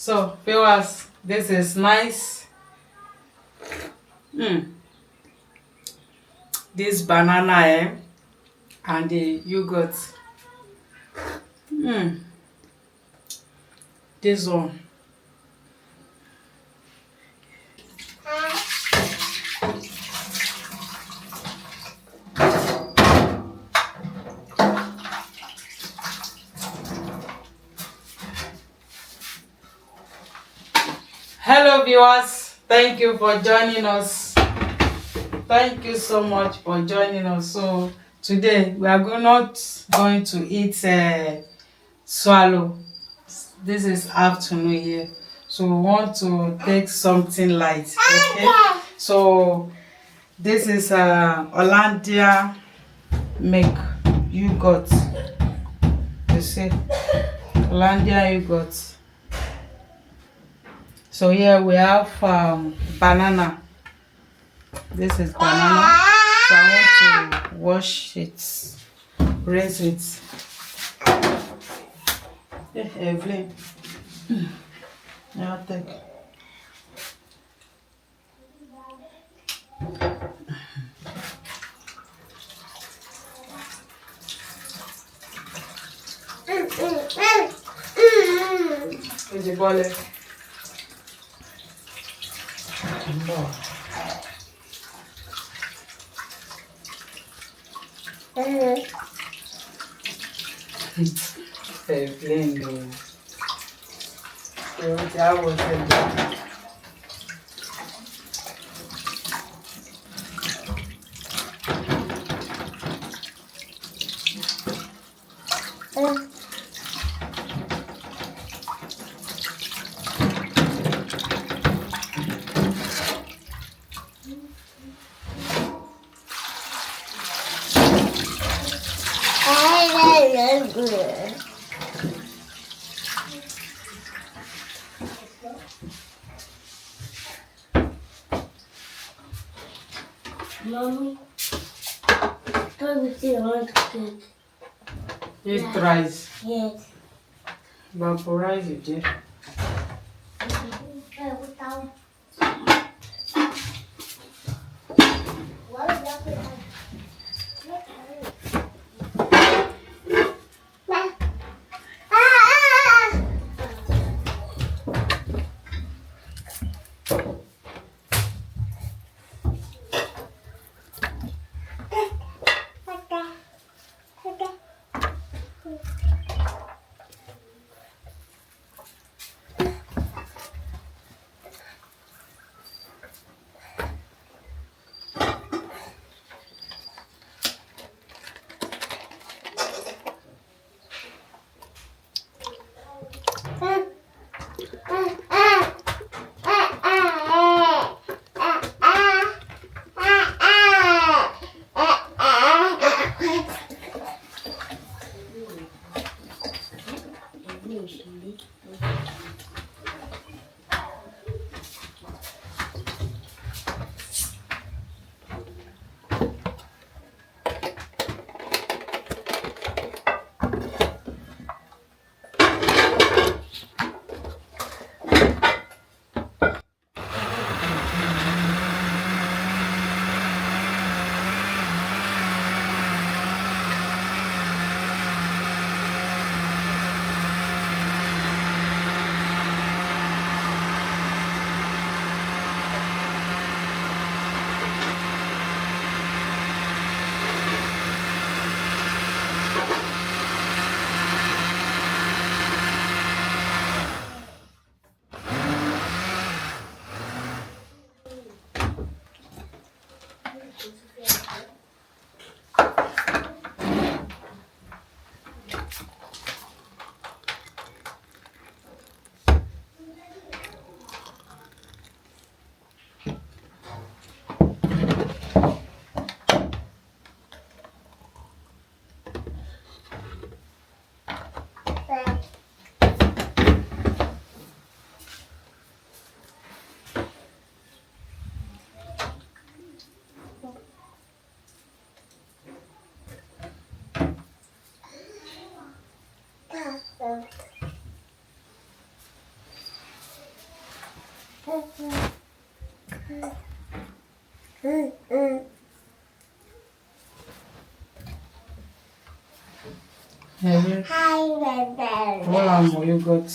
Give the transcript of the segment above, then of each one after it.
So viewers, this is nice. This banana and the yogurt. This one. Hello viewers, thank you for joining us. Thank you so much for joining us. So today we are not going to eat swallow. This is afternoon here, so we want to take something light. Okay, so this is Hollandia milk yogurt. You see, Hollandia yogurt. So here we have banana. This is banana. So I want to wash it, rinse it. Hey, Evelyn. Now take. Where's the ball? Evelyn, I was Mommy, everything wants to eat rice. Yes. Vaporize it, yeah. Maybe. What more you got?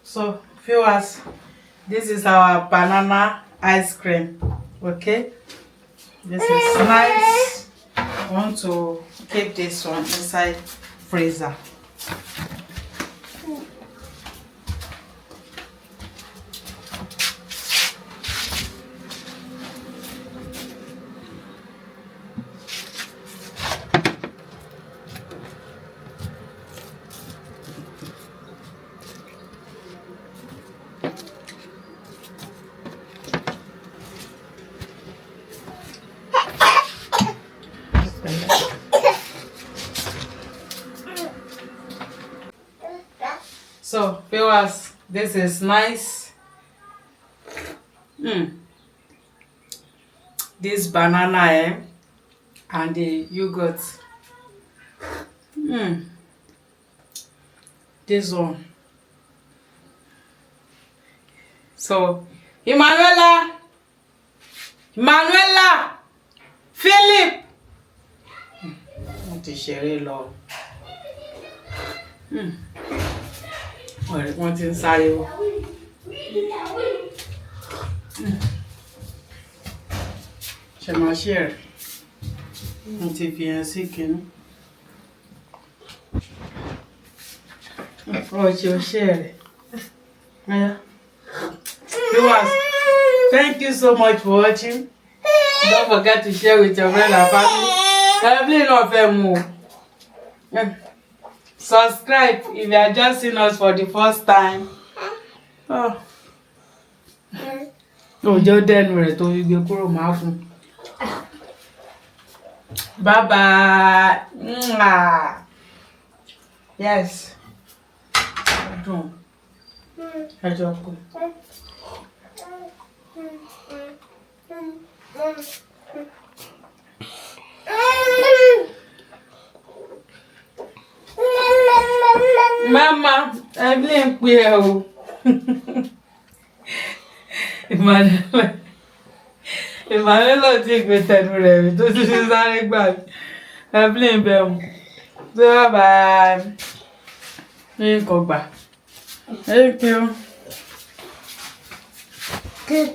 So viewers, this is our banana ice cream. Okay, this is nice. I want to keep this one inside freezer. So viewers, this is nice. This banana and the yogurt. This one. So Emanuela, Philip. Wọ́n ti ṣeré lọ. Wọ́n ti ń sáré wọ̀. Ṣé máa ṣe rẹ̀? Wọ́n ti fi hàn sí kinní. Ṣe rẹ̀. Viewers, thank you so much for watching. Don't forget to share with your friends and family. Please don't forget. Subscribe if you are just seeing us for the first time. Òjò dẹnu rẹ̀ tó fi gbé kúrò máa fún. Bye bye. Mwah. Yes. Dùn. Ẹ jọ kù. Mama, Evelyn pè ẹ́ o. Emmanuel ti gbé tẹnu rẹ̀ rí tó ti fi sáré gbà mí. Evelyn bẹ̀ mu. Bye bye. Ní nǹkan gbà. Thank you. Good.